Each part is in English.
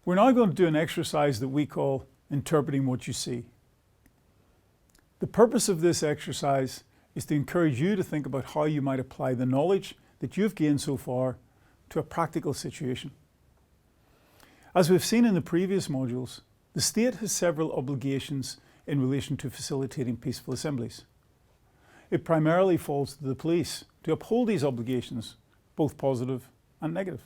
We're now going to do an exercise that we call interpreting what you see. The purpose of this exercise is to encourage you to think about how you might apply the knowledge that you've gained so far to a practical situation. As we've seen in the previous modules, the state has several obligations in relation to facilitating peaceful assemblies. It primarily falls to the police to uphold these obligations, both positive and negative.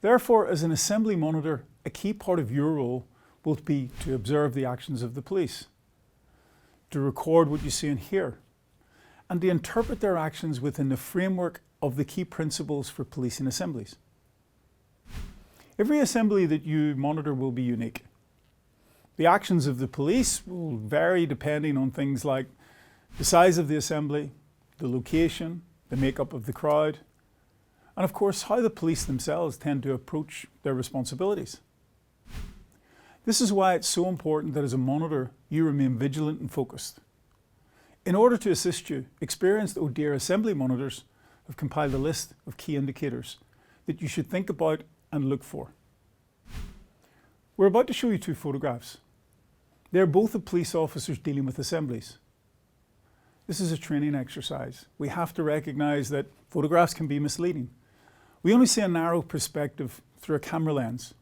Therefore, as an assembly monitor, a key part of your role will be to observe the actions of the police, to record what you see and hear, and to interpret their actions within the framework of the key principles for policing assemblies. Every assembly that you monitor will be unique. The actions of the police will vary depending on things like the size of the assembly, the location, the makeup of the crowd, and of course how the police themselves tend to approach their responsibilities. This is why it's so important that as a monitor you remain vigilant and focused. In order to assist you, experienced ODIHR assembly monitors have compiled a list of key indicators that you should think about and look for. We're about to show you two photographs. They're both of police officers dealing with assemblies. This is a training exercise. We have to recognize that photographs can be misleading. We only see a narrow perspective through a camera lens.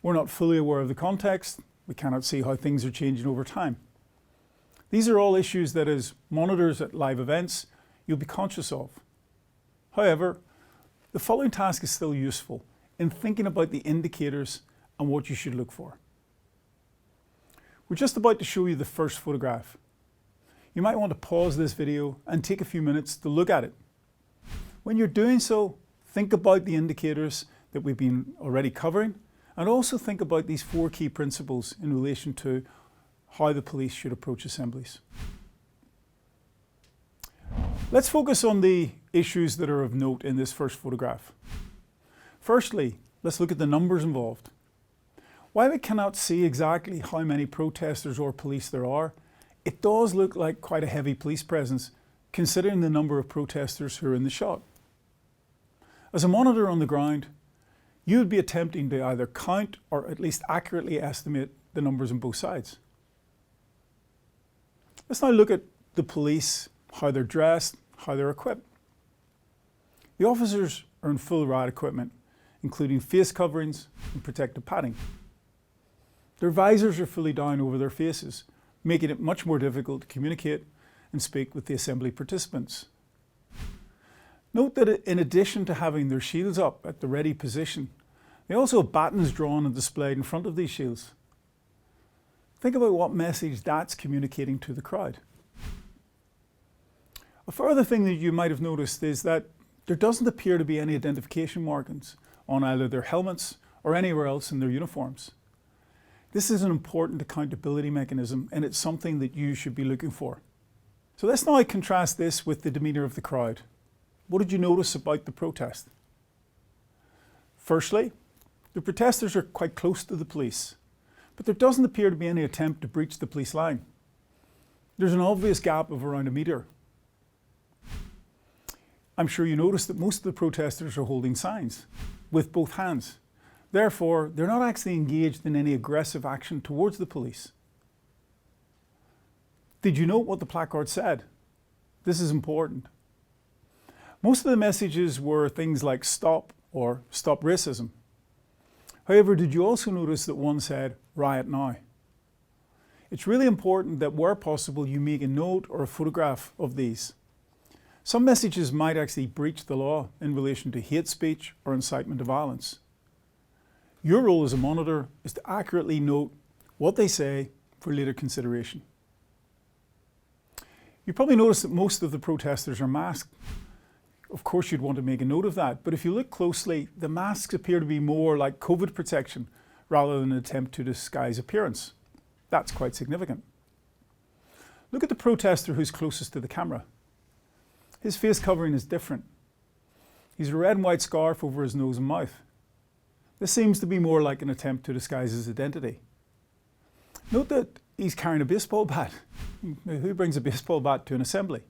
We're not fully aware of the context. We cannot see how things are changing over time. These are all issues that as monitors at live events, you'll be conscious of. However, the following task is still useful in thinking about the indicators and what you should look for. We're just about to show you the first photograph. You might want to pause this video and take a few minutes to look at it. When you're doing so, think about the indicators that we've been already covering, and also think about these four key principles in relation to how the police should approach assemblies. Let's focus on the issues that are of note in this first photograph. Firstly, let's look at the numbers involved. While we cannot see exactly how many protesters or police there are, it does look like quite a heavy police presence considering the number of protesters who are in the shot. As a monitor on the ground, you would be attempting to either count or at least accurately estimate the numbers on both sides. Let's now look at the police, how they're dressed, how they're equipped. The officers are in full riot equipment, including face coverings and protective padding. Their visors are fully down over their faces, making it much more difficult to communicate and speak with the assembly participants. Note that in addition to having their shields up at the ready position, they also have batons drawn and displayed in front of these shields. Think about what message that's communicating to the crowd. A further thing that you might have noticed is that there doesn't appear to be any identification markings on either their helmets or anywhere else in their uniforms. This is an important accountability mechanism, and it's something that you should be looking for. So let's now contrast this with the demeanour of the crowd. What did you notice about the protest? Firstly, the protesters are quite close to the police, but there doesn't appear to be any attempt to breach the police line. There's an obvious gap of around a metre. I'm sure you noticed that most of the protesters are holding signs with both hands. Therefore, they're not actually engaged in any aggressive action towards the police. Did you note what the placard said? This is important. Most of the messages were things like stop or stop racism. However, did you also notice that one said riot now? It's really important that where possible you make a note or a photograph of these. Some messages might actually breach the law in relation to hate speech or incitement to violence. Your role as a monitor is to accurately note what they say for later consideration. You probably noticed that most of the protesters are masked. Of course you'd want to make a note of that, but if you look closely, the masks appear to be more like COVID protection rather than an attempt to disguise appearance. That's quite significant. Look at the protester who's closest to the camera. His face covering is different. He's a red and white scarf over his nose and mouth. This seems to be more like an attempt to disguise his identity. Note that he's carrying a baseball bat. Who brings a baseball bat to an assembly?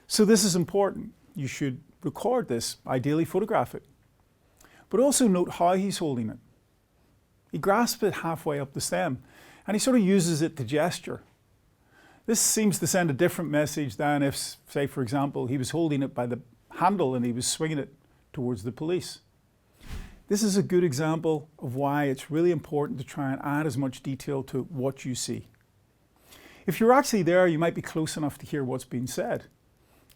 So this is important. You should record this, ideally photograph it. But also note how he's holding it. He grasps it halfway up the stem and he sort of uses it to gesture. This seems to send a different message than if, say for example, he was holding it by the handle and he was swinging it towards the police. This is a good example of why it's really important to try and add as much detail to what you see. If you're actually there, you might be close enough to hear what's being said.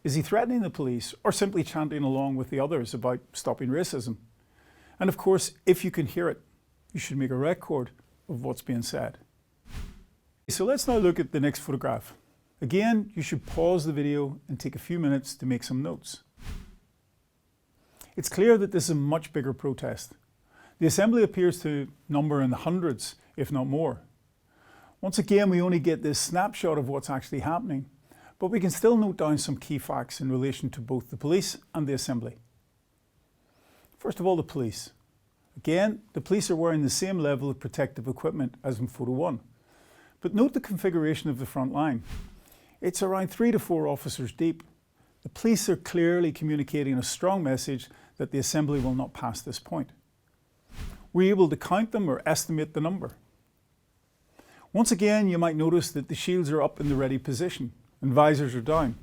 Is he threatening the police or simply chanting along with the others about stopping racism? And of course, if you can hear it, you should make a record of what's being said. So let's now look at the next photograph. Again, you should pause the video and take a few minutes to make some notes. It's clear that this is a much bigger protest. The assembly appears to number in the hundreds, if not more. Once again, we only get this snapshot of what's actually happening, but we can still note down some key facts in relation to both the police and the assembly. First of all, the police. Again, the police are wearing the same level of protective equipment as in photo 1. But note the configuration of the front line. It's around 3 to 4 officers deep. The police are clearly communicating a strong message that the assembly will not pass this point. Were you able to count them or estimate the number? Once again, you might notice that the shields are up in the ready position and visors are down.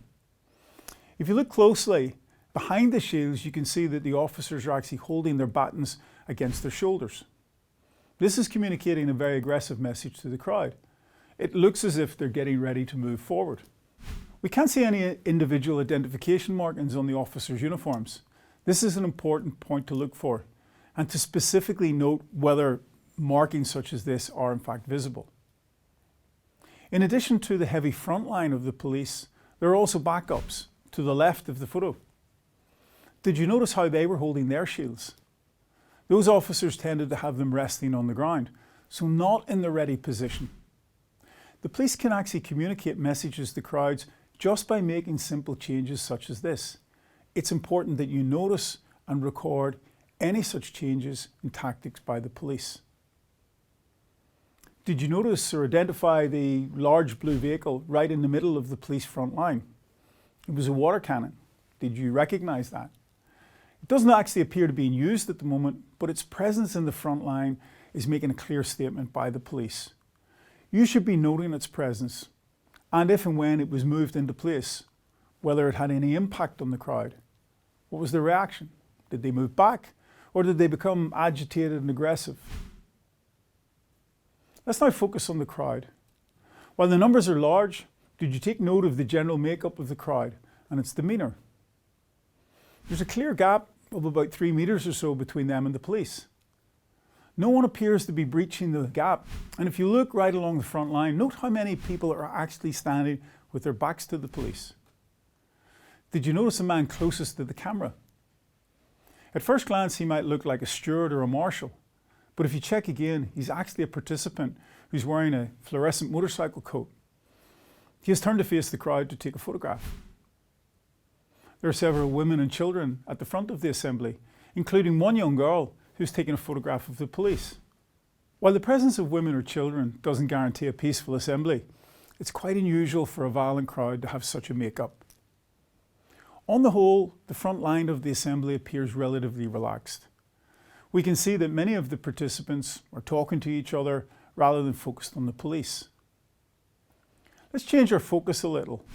If you look closely, behind the shields you can see that the officers are actually holding their batons against their shoulders. This is communicating a very aggressive message to the crowd. It looks as if they're getting ready to move forward. We can't see any individual identification markings on the officers' uniforms. This is an important point to look for and to specifically note whether markings such as this are in fact visible. In addition to the heavy front line of the police, there are also backups to the left of the photo. Did you notice how they were holding their shields? Those officers tended to have them resting on the ground, so not in the ready position. The police can actually communicate messages to crowds just by making simple changes such as this. It's important that you notice and record any such changes in tactics by the police. Did you notice or identify the large blue vehicle right in the middle of the police front line? It was a water cannon. Did you recognize that? It doesn't actually appear to be used at the moment, but its presence in the front line is making a clear statement by the police. You should be noting its presence, and if and when it was moved into place, whether it had any impact on the crowd. What was their reaction? Did they move back, or did they become agitated and aggressive? Let's now focus on the crowd. While the numbers are large, did you take note of the general makeup of the crowd and its demeanour? There's a clear gap of about 3 meters or so between them and the police. No one appears to be breaching the gap, and if you look right along the front line, note how many people are actually standing with their backs to the police. Did you notice the man closest to the camera? At first glance, he might look like a steward or a marshal, but if you check again, he's actually a participant who's wearing a fluorescent motorcycle coat. He has turned to face the crowd to take a photograph. There are several women and children at the front of the assembly, including one young girl who's taking a photograph of the police. While the presence of women or children doesn't guarantee a peaceful assembly, it's quite unusual for a violent crowd to have such a makeup. On the whole, the front line of the assembly appears relatively relaxed. We can see that many of the participants are talking to each other rather than focused on the police. Let's change our focus a little.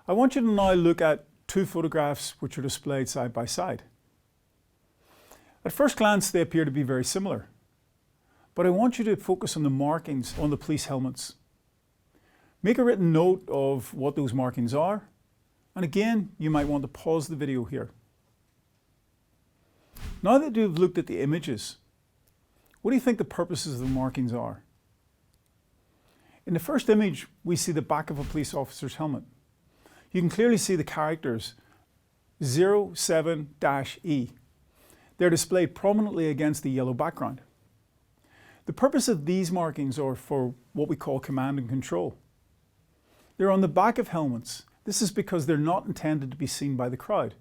I want you to now look at 2 photographs which are displayed side by side. At first glance, they appear to be very similar, but I want you to focus on the markings on the police helmets. Make a written note of what those markings are, and again, you might want to pause the video here. Now that you've looked at the images, what do you think the purposes of the markings are? In the first image, we see the back of a police officer's helmet. You can clearly see the characters 07-E. They're displayed prominently against the yellow background. The purpose of these markings are for what we call command and control. They're on the back of helmets. This is because they're not intended to be seen by the crowd.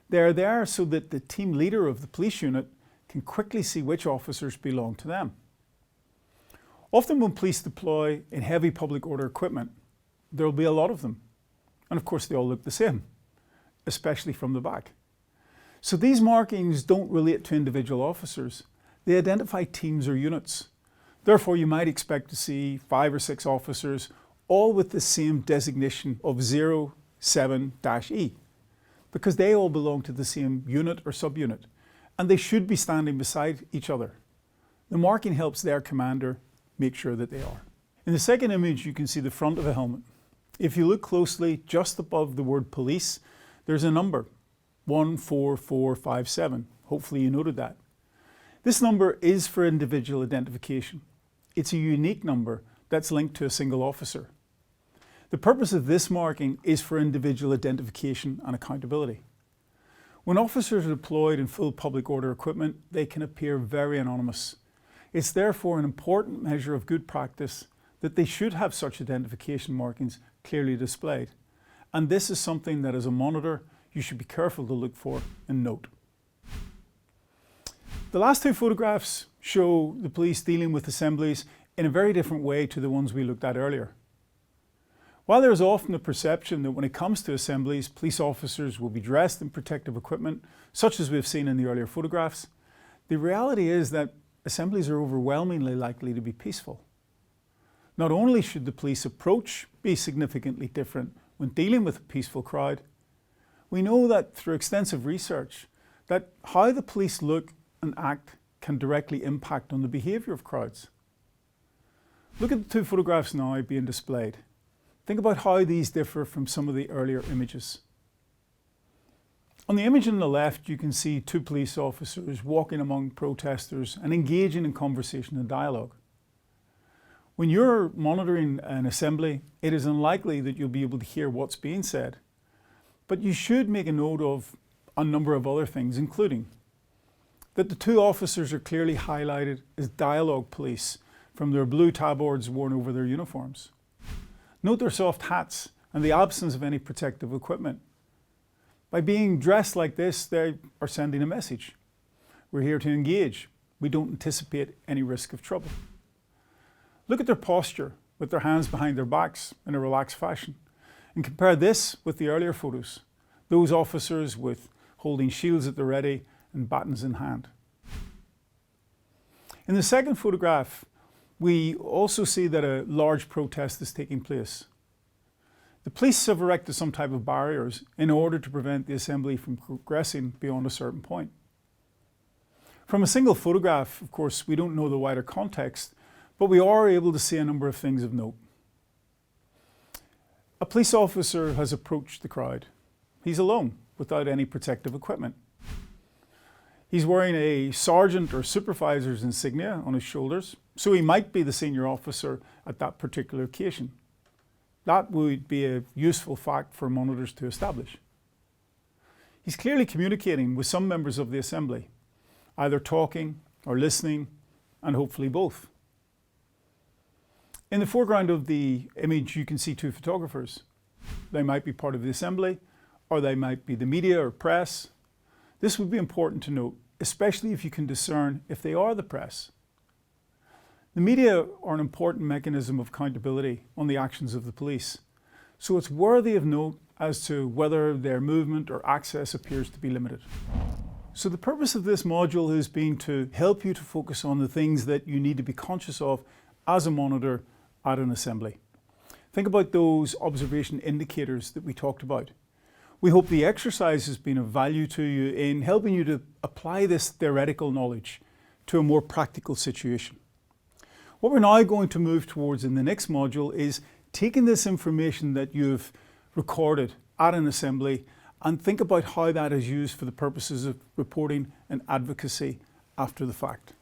They're there so that the team leader of the police unit can quickly see which officers belong to them. Often when police deploy in heavy public order equipment, there will be a lot of them. And of course they all look the same, especially from the back. So these markings don't relate to individual officers. They identify teams or units. Therefore, you might expect to see 5 or 6 officers, all with the same designation of 07-E, because they all belong to the same unit or subunit, and they should be standing beside each other. The marking helps their commander make sure that they are. In the second image, you can see the front of a helmet. If you look closely, just above the word police, there's a number, 14457. Hopefully you noted that. This number is for individual identification. It's a unique number that's linked to a single officer. The purpose of this marking is for individual identification and accountability. When officers are deployed in full public order equipment, they can appear very anonymous. It's therefore an important measure of good practice that they should have such identification markings clearly displayed. And this is something that as a monitor, you should be careful to look for and note. The last 2 photographs show the police dealing with assemblies in a very different way to the ones we looked at earlier. While there is often a perception that when it comes to assemblies, police officers will be dressed in protective equipment, such as we've seen in the earlier photographs, the reality is that assemblies are overwhelmingly likely to be peaceful. Not only should the police approach be significantly different when dealing with a peaceful crowd, we know that through extensive research that how the police look and act can directly impact on the behaviour of crowds. Look at the 2 photographs now being displayed. Think about how these differ from some of the earlier images. On the image on the left, you can see 2 police officers walking among protesters and engaging in conversation and dialogue. When you're monitoring an assembly, it is unlikely that you'll be able to hear what's being said, but you should make a note of a number of other things, including that the 2 officers are clearly highlighted as dialogue police from their blue tabards worn over their uniforms. Note their soft hats and the absence of any protective equipment. By being dressed like this, they are sending a message. We're here to engage. We don't anticipate any risk of trouble. Look at their posture with their hands behind their backs in a relaxed fashion, and compare this with the earlier photos, those officers with holding shields at the ready and batons in hand. In the second photograph, we also see that a large protest is taking place. The police have erected some type of barriers in order to prevent the assembly from progressing beyond a certain point. From a single photograph, of course, we don't know the wider context, but we are able to see a number of things of note. A police officer has approached the crowd. He's alone, without any protective equipment. He's wearing a sergeant or supervisor's insignia on his shoulders, so he might be the senior officer at that particular occasion. That would be a useful fact for monitors to establish. He's clearly communicating with some members of the assembly, either talking or listening, and hopefully both. In the foreground of the image, you can see 2 photographers. They might be part of the assembly, or they might be the media or press. This would be important to note, especially if you can discern if they are the press. The media are an important mechanism of accountability on the actions of the police, so it's worthy of note as to whether their movement or access appears to be limited. So the purpose of this module has been to help you to focus on the things that you need to be conscious of as a monitor at an assembly. Think about those observation indicators that we talked about. We hope the exercise has been of value to you in helping you to apply this theoretical knowledge to a more practical situation. What we're now going to move towards in the next module is taking this information that you've recorded at an assembly and think about how that is used for the purposes of reporting and advocacy after the fact.